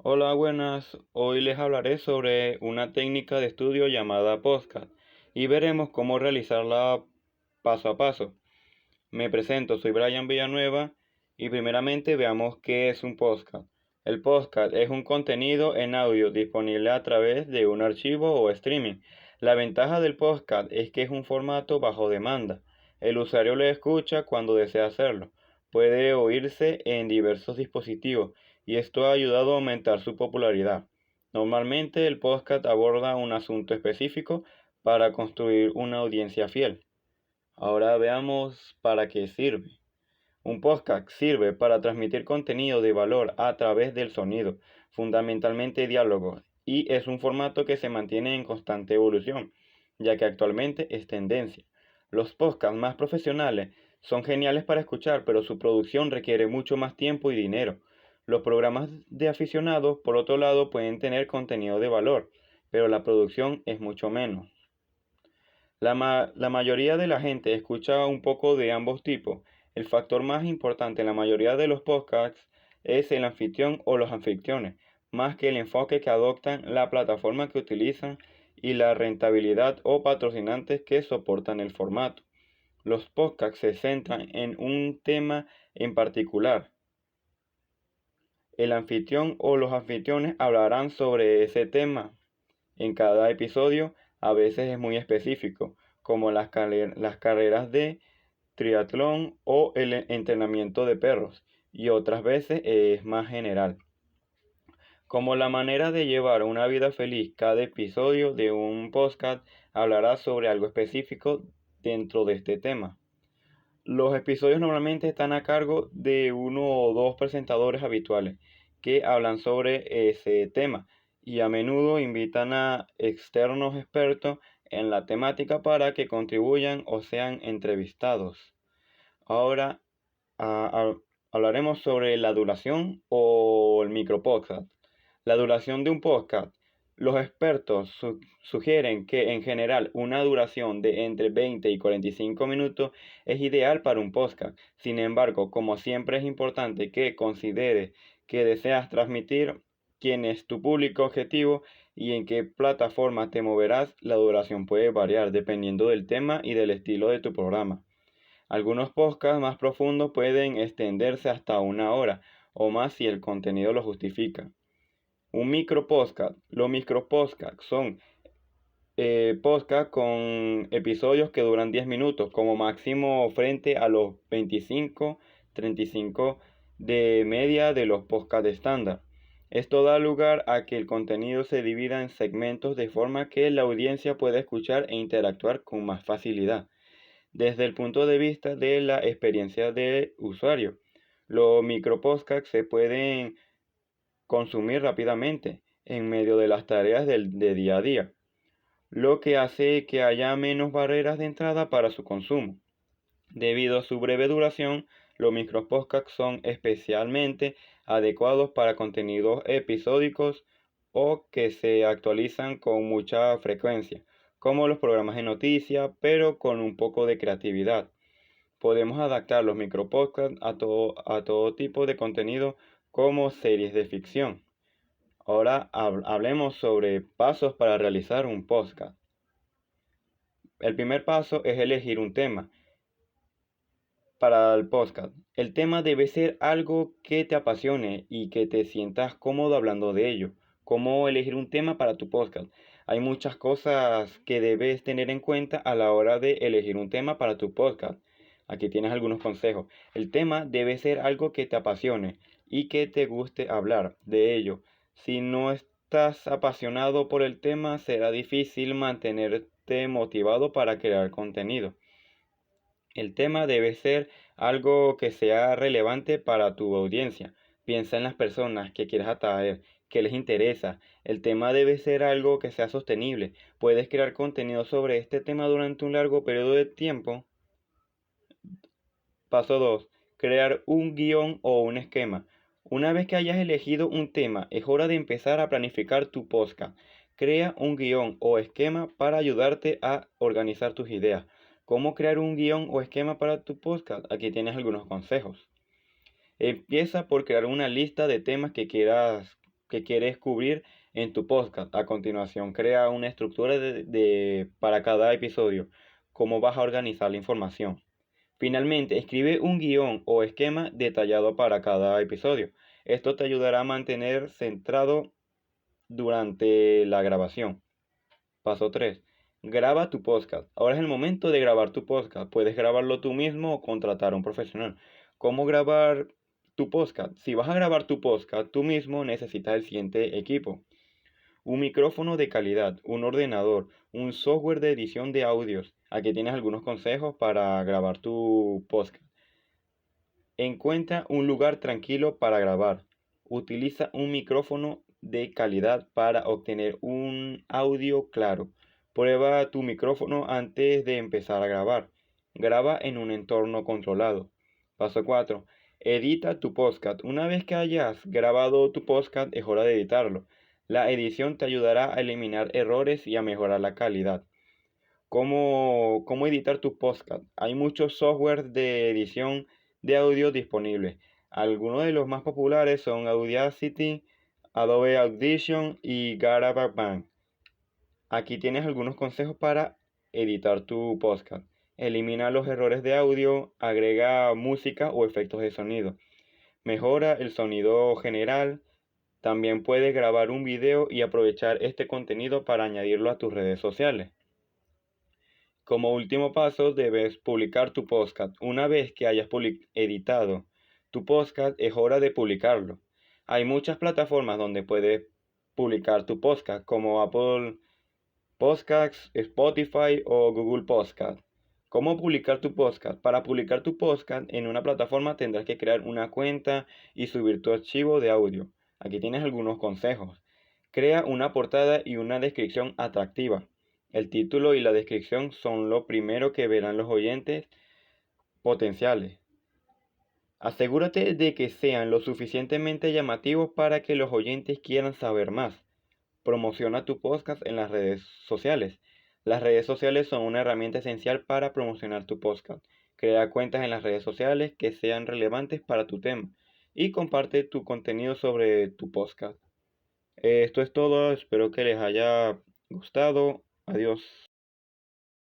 Hola, buenas. Hoy les hablaré sobre una técnica de estudio llamada podcast y veremos cómo realizarla paso a paso. Me presento, soy Brian Villanueva y primeramente veamos qué es un podcast. El podcast es un contenido en audio disponible a través de un archivo o streaming. La ventaja del podcast es que es un formato bajo demanda. El usuario lo escucha cuando desea hacerlo. Puede oírse en diversos dispositivos y esto ha ayudado a aumentar su popularidad. Normalmente el podcast aborda un asunto específico para construir una audiencia fiel. Ahora veamos para qué sirve. Un podcast sirve para transmitir contenido de valor a través del sonido, fundamentalmente diálogos, y es un formato que se mantiene en constante evolución, ya que actualmente es tendencia. Los podcasts más profesionales son geniales para escuchar, pero su producción requiere mucho más tiempo y dinero. Los programas de aficionados, por otro lado, pueden tener contenido de valor, pero la producción es mucho menos. La mayoría de la gente escucha un poco de ambos tipos. El factor más importante en la mayoría de los podcasts es el anfitrión o los anfitriones, más que el enfoque que adoptan, la plataforma que utilizan y la rentabilidad o patrocinantes que soportan el formato. Los podcasts se centran en un tema en particular. El anfitrión o los anfitriones hablarán sobre ese tema en cada episodio. A veces es muy específico, como las carreras de triatlón o el entrenamiento de perros, y otras veces es más general. Como la manera de llevar una vida feliz, cada episodio de un podcast hablará sobre algo específico dentro de este tema. Los episodios normalmente están a cargo de uno o dos presentadores habituales que hablan sobre ese tema y a menudo invitan a externos expertos en la temática para que contribuyan o sean entrevistados. Ahora ah, ah, hablaremos sobre la duración o el micropodcast. La duración de un podcast. Los expertos sugieren que en general una duración de entre 20 y 45 minutos es ideal para un podcast. Sin embargo, como siempre es importante que consideres que deseas transmitir, quién es tu público objetivo y en qué plataforma te moverás. La duración puede variar dependiendo del tema y del estilo de tu programa. Algunos podcasts más profundos pueden extenderse hasta una hora o más si el contenido lo justifica. Un micropodcast. Los micropodcasts son podcasts con episodios que duran 10 minutos como máximo frente a los 25-35 de media de los podcasts estándar. Esto da lugar a que el contenido se divida en segmentos de forma que la audiencia pueda escuchar e interactuar con más facilidad. Desde el punto de vista de la experiencia de usuario, los micropodcasts se pueden consumir rápidamente en medio de las tareas de día a día, lo que hace que haya menos barreras de entrada para su consumo. Debido a su breve duración, los micropodcasts son especialmente adecuados para contenidos episódicos o que se actualizan con mucha frecuencia, como los programas de noticias, pero con un poco de creatividad. Podemos adaptar los micropodcasts a todo tipo de contenido como series de ficción. Ahora hablemos sobre pasos para realizar un podcast. El primer paso es elegir un tema para el podcast. El tema debe ser algo que te apasione y que te sientas cómodo hablando de ello. ¿Cómo elegir un tema para tu podcast? Hay muchas cosas que debes tener en cuenta a la hora de elegir un tema para tu podcast. Aquí tienes algunos consejos. El tema debe ser algo que te apasione y que te guste hablar de ello. Si no estás apasionado por el tema, será difícil mantenerte motivado para crear contenido. El tema debe ser algo que sea relevante para tu audiencia. Piensa en las personas que quieres atraer, que les interesa. El tema debe ser algo que sea sostenible. Puedes crear contenido sobre este tema durante un largo periodo de tiempo. Paso 2. Crear un guión o un esquema. Una vez que hayas elegido un tema, es hora de empezar a planificar tu podcast. Crea un guión o esquema para ayudarte a organizar tus ideas. ¿Cómo crear un guión o esquema para tu podcast? Aquí tienes algunos consejos. Empieza por crear una lista de temas que quieras que quieres cubrir en tu podcast. A continuación, crea una estructura para cada episodio. Cómo vas a organizar la información. Finalmente, escribe un guión o esquema detallado para cada episodio. Esto te ayudará a mantener centrado durante la grabación. Paso 3. Graba tu podcast. Ahora es el momento de grabar tu podcast. Puedes grabarlo tú mismo o contratar a un profesional. ¿Cómo grabar tu podcast? Si vas a grabar tu podcast tú mismo, necesitas el siguiente equipo: un micrófono de calidad, un ordenador, un software de edición de audios. Aquí tienes algunos consejos para grabar tu podcast. Encuentra un lugar tranquilo para grabar. Utiliza un micrófono de calidad para obtener un audio claro. Prueba tu micrófono antes de empezar a grabar. Graba en un entorno controlado. Paso 4. Edita tu podcast. Una vez que hayas grabado tu podcast, es hora de editarlo. La edición te ayudará a eliminar errores y a mejorar la calidad. ¿Cómo editar tu podcast? Hay muchos softwares de edición de audio disponibles. Algunos de los más populares son Audacity, Adobe Audition y GarageBand. Aquí tienes algunos consejos para editar tu podcast. Elimina los errores de audio, agrega música o efectos de sonido. Mejora el sonido general. También puedes grabar un video y aprovechar este contenido para añadirlo a tus redes sociales. Como último paso, debes publicar tu podcast. Una vez que hayas editado tu podcast, es hora de publicarlo. Hay muchas plataformas donde puedes publicar tu podcast, como Apple Podcasts, Spotify o Google Podcast. ¿Cómo publicar tu podcast? Para publicar tu podcast en una plataforma tendrás que crear una cuenta y subir tu archivo de audio. Aquí tienes algunos consejos. Crea una portada y una descripción atractiva. El título y la descripción son lo primero que verán los oyentes potenciales. Asegúrate de que sean lo suficientemente llamativos para que los oyentes quieran saber más. Promociona tu podcast en las redes sociales. Las redes sociales son una herramienta esencial para promocionar tu podcast. Crea cuentas en las redes sociales que sean relevantes para tu tema y comparte tu contenido sobre tu podcast. Esto es todo, espero que les haya gustado. Adiós.